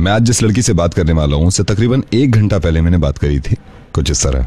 मैं आज जिस लड़की से बात करने वाला हूँ उससे तकरीबन 1 घंटा पहले मैंने बात करी थी, कुछ इस तरह।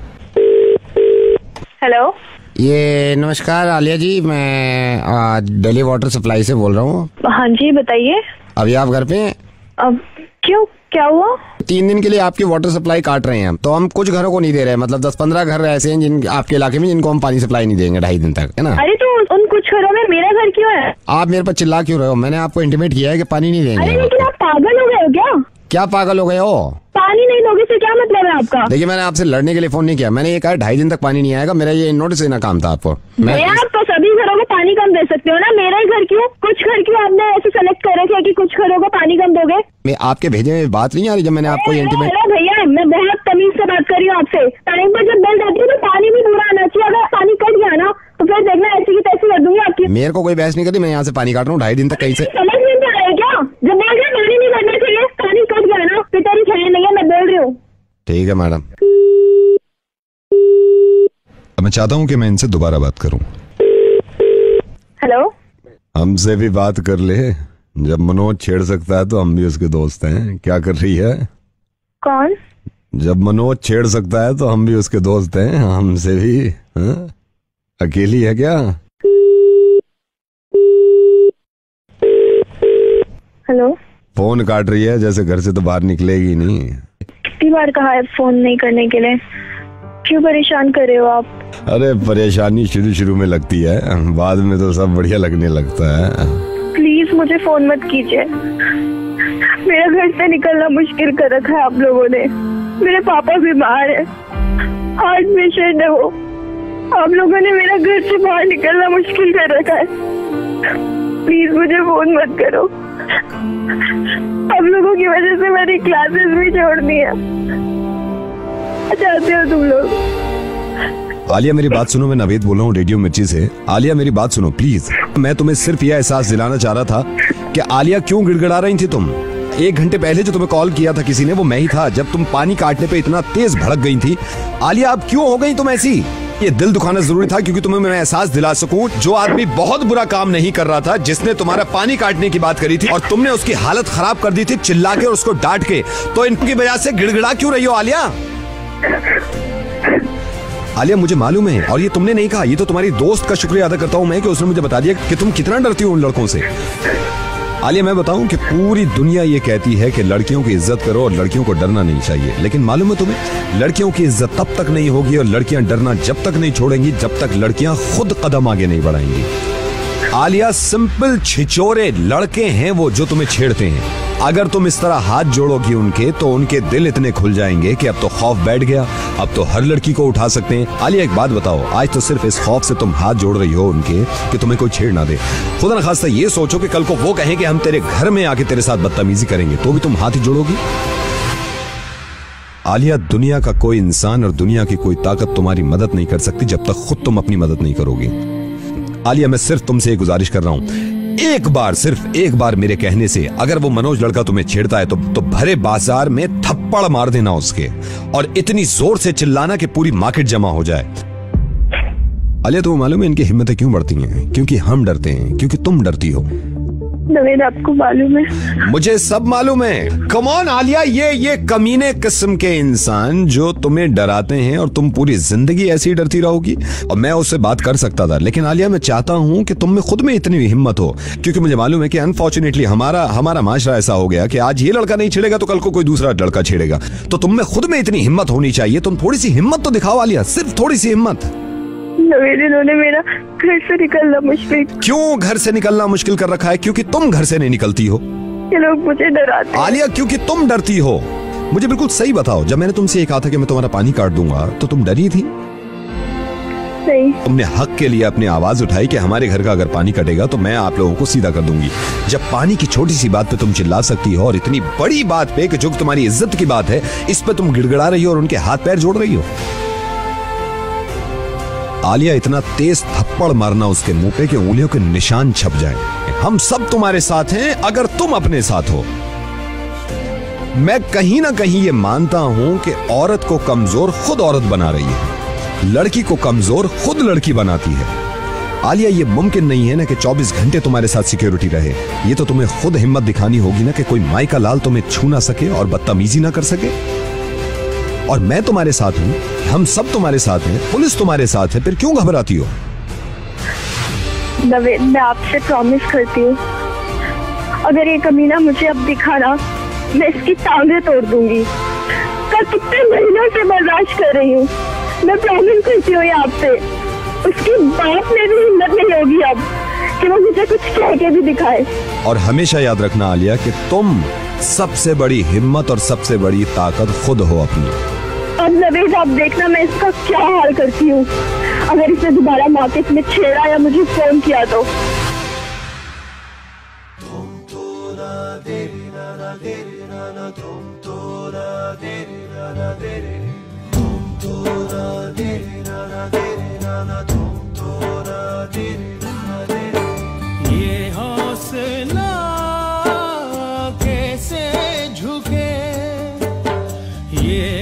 हेलो, ये नमस्कार आलिया जी, मैं दिल्ली वाटर सप्लाई से बोल रहा हूँ। हाँ जी बताइए। अभी आप घर पे हैं? अब क्यों, क्या हुआ? 3 दिन के लिए आपकी वाटर सप्लाई काट रहे हैं हम, तो हम कुछ घरों को नहीं दे रहे हैं, मतलब 10-15 घर ऐसे हैं जिन आपके इलाके में जिनको हम पानी सप्लाई नहीं देंगे 2.5 दिन तक, है ना। अरे तो उन कुछ घरों में मेरा घर क्यों है? आप मेरे पर चिल्ला क्यों रहे हो? मैंने आपको इंटीमेट किया है कि पानी नहीं देंगे। अरे लेकिन आप पागल हो गए हो क्या? क्या पागल हो गए हो? पानी नहीं दोगे से क्या मतलब है आपका? देखिए, मैंने आपसे लड़ने के लिए फोन नहीं किया, मैंने ये कहा 2.5 दिन तक पानी नहीं आएगा, मेरा ये नोटिस देना काम था आपको। आप तो सभी घरों को पानी कम दे सकते हो ना, मेरा ही घर क्यों? कुछ घर क्यों आपने ऐसे सेलेक्ट कर रखे कि कुछ घरों को पानी कम दोगे? मैं आपके भेजे में बात नहीं आ रही जब मैंने आपको ये इंटीमेट। अरे भैया, मैं बहुत तमीज से बात कर रही हूँ आपसे। टाइम पर जब बिल आती है तो पानी भी पूरा आना चाहिए। अगर पानी कट गया ना तो फिर देखना ऐसी की तैसी कर दूंगी आपकी। मेरे को कोई बहस नहीं करती, मैं यहाँ से पानी काट रहा हूँ 2.5 दिन तक। कहीं से समझ नहीं आ रहा है क्या? जब बोल रहे पानी नहीं करना चाहिए, पानी कट गया ना फिर तेरी खैर नहीं है, मैं बोल रही हूँ। ठीक है मैडम। मैं चाहता हूँ कि मैं इनसे दोबारा बात करूँ। हेलो, हमसे भी बात कर ले, जब मनोज छेड़ सकता है तो हम भी उसके दोस्त हैं। क्या कर रही है? कौन? जब मनोज छेड़ सकता है तो हम भी उसके दोस्त हैं, हमसे भी। हाँ? अकेली है क्या? हेलो, फोन काट रही है जैसे घर से तो बाहर निकलेगी नहीं। कितनी बार कहा है फोन नहीं करने के लिए, क्यों परेशान कर रहे हो आप? अरे परेशानी शुरू में लगती है, बाद में तो सब बढ़िया लगने लगता है। प्लीज मुझे फोन मत कीजिए, मेरा घर से निकलना मुश्किल कर रखा है आप लोगों ने। मेरे पापा बीमार है, हार्ट पेशेंट है वो। आप लोगों ने मेरा घर से बाहर निकलना मुश्किल कर रखा है। प्लीज मुझे फोन मत करो, आप लोगों की वजह से मेरी क्लासेस भी छोड़नी है। चाहते हो तुम लोग? आलिया मेरी बात सुनो, मैं नवेद बोल रहा हूँ रेडियो मिर्ची से। आलिया मेरी बात सुनो प्लीज। मैं तुम्हें सिर्फ यह एहसास दिलाना चाह रहा था कि आलिया क्यों गिड़गिड़ा रही थी तुम। 1 घंटे पहले जो तुम्हें कॉल किया था किसी ने, वो मैं ही था, जब तुम पानी काटने पे इतना तेज भड़क गई थी। आलिया अब क्यों हो गई तुम ऐसी? ये दिल दुखाना जरूरी था क्योंकि तुम्हें मैं एहसास दिला सकूं, जो आदमी बहुत बुरा काम नहीं कर रहा था, जिसने तुम्हारा पानी काटने की बात करी थी और तुमने उसकी हालत खराब कर दी थी चिल्ला के और उसको डांट के, तो इनकी वजह से गिड़गिड़ा क्यों रही हो आलिया? आलिया मुझे मालूम है, और ये तुमने नहीं कहा, ये तो तुम्हारी दोस्त का शुक्रिया अदा करता हूं मैं कि उसने मुझे बता दिया कि तुम कितना डरती हो उन लड़कों से। आलिया मैं बताऊं कि पूरी दुनिया ये कहती है कि लड़कियों की इज्जत करो और लड़कियों को डरना नहीं चाहिए, लेकिन मालूम है तुम्हें, लड़कियों की इज्जत तब तक नहीं होगी और लड़कियां डरना जब तक नहीं छोड़ेंगी जब तक लड़कियां खुद कदम आगे नहीं बढ़ाएंगी। आलिया सिंपल छिचोरे लड़के हैं वो जो तुम्हें छेड़ते हैं। अगर तुम इस तरह हाथ जोड़ोगी उनके, तो उनके दिल इतने खुल जाएंगे कि अब तो खौफ बैठ गया, अब तो हर लड़की को उठा सकते हैं। आलिया एक बात बताओ, आज तो सिर्फ इस खौफ से तुम हाथ जोड़ रही हो उनके कि तुम्हें कोई छेड़ ना दे। खुदा न खास्ता ये सोचो कि कल को वो कहें कि हम तेरे घर में आके तेरे साथ बदतमीजी करेंगे, तो भी तुम हाथ ही जोड़ोगी? आलिया दुनिया का कोई इंसान और दुनिया की कोई ताकत तुम्हारी मदद नहीं कर सकती जब तक खुद तुम अपनी मदद नहीं करोगी। आलिया मैं सिर्फ तुमसे एक गुजारिश कर रहा हूं, एक बार, सिर्फ एक बार मेरे कहने से अगर वो मनोज लड़का तुम्हें छेड़ता है तो भरे बाजार में थप्पड़ मार देना उसके, और इतनी जोर से चिल्लाना कि पूरी मार्केट जमा हो जाए। आलिया तुम्हें मालूम है इनकी हिम्मतें क्यों बढ़ती हैं? क्योंकि हम डरते हैं, क्योंकि तुम डरती हो। नवेद आपको मालूम है? मुझे सब मालूम है। कम ऑन आलिया, ये कमीने किस्म के इंसान जो तुम्हें डराते हैं और तुम पूरी जिंदगी ऐसी डरती रहोगी। और मैं उससे बात कर सकता था, लेकिन आलिया मैं चाहता हूं कि तुम में खुद में इतनी हिम्मत हो, क्योंकि मुझे मालूम है कि अनफॉर्चुनेटली हमारा माशरा ऐसा हो गया कि आज ये लड़का नहीं छेड़ेगा तो कल को कोई दूसरा लड़का छेड़ेगा। तो तुम में खुद में इतनी हिम्मत होनी चाहिए, तुम थोड़ी सी हिम्मत तो दिखाओ आलिया, सिर्फ थोड़ी सी हिम्मत। नवेद इन्होंने मेरा घर से निकलना मुश्किल। क्यों घर से निकलना मुश्किल कर रखा है? क्योंकि तुम घर से नहीं निकलती हो। ये लोग मुझे डराते हैं। आलिया क्योंकि तुम डरती हो। मुझे बिल्कुल सही बताओ, जब मैंने तुमसे ये कहा था कि मैं तुम्हारा पानी काट दूंगा तो तुम डरी थी? नहीं। तुमने हक के लिए अपनी आवाज उठाई कि हमारे घर का अगर पानी कटेगा तो मैं आप लोगों को सीधा कर दूंगी। जब पानी की छोटी सी बात पे तुम चिल्ला सकती हो और इतनी बड़ी बात पे कि जो तुम्हारी इज्जत की बात है इस पे तुम गिड़गिड़ा रही हो और उनके हाथ पैर जोड़ रही हो। आलिया इतना तेज थप्पड़ मारना उसके मुंह पे कि उंगलियों के निशान छप जाएं। हम सब तुम्हारे साथ हैं अगर तुम अपने साथ हो। मैं कहीं ना कहीं ये मानता हूं कि औरत को कमजोर खुद औरत बना रही है, लड़की को कमजोर खुद लड़की बनाती है। आलिया, ये मुमकिन नहीं है ना कि 24 घंटे तुम्हारे साथ सिक्योरिटी रहे। ये तो तुम्हें खुद हिम्मत दिखानी होगी ना कि कोई माई का लाल तुम्हें छू ना सके और बदतमीजी ना कर सके। और मैं तुम्हारे साथ हूं, हम सब तुम्हारे साथ हैं, पुलिस तुम्हारे साथ है, फिर क्यों घबराती हो? नवेद, मैं आपसे प्रॉमिस करती हूँ, अगर ये कमीना मुझे अब दिखा ना, मैं इसकी टांगें तोड़ दूंगी। कल कितने महीनों से बर्दाश्त कर रही हूँ, मैं प्रॉमिस करती हूँ आपसे। उसकी बात में भी हिम्मत नहीं होगी अब कि वो मुझे कुछ कह के भी दिखाए। और हमेशा याद रखना आलिया कि तुम सबसे बड़ी हिम्मत और सबसे बड़ी ताकत खुद हो अपनी। अब नवेद, आप देखना मैं इसका क्या हाल करती हूँ। अगर इसने दोबारा मार्केट में छेड़ा या मुझे फोन किया तो। ये हौसला कैसे झुके, ये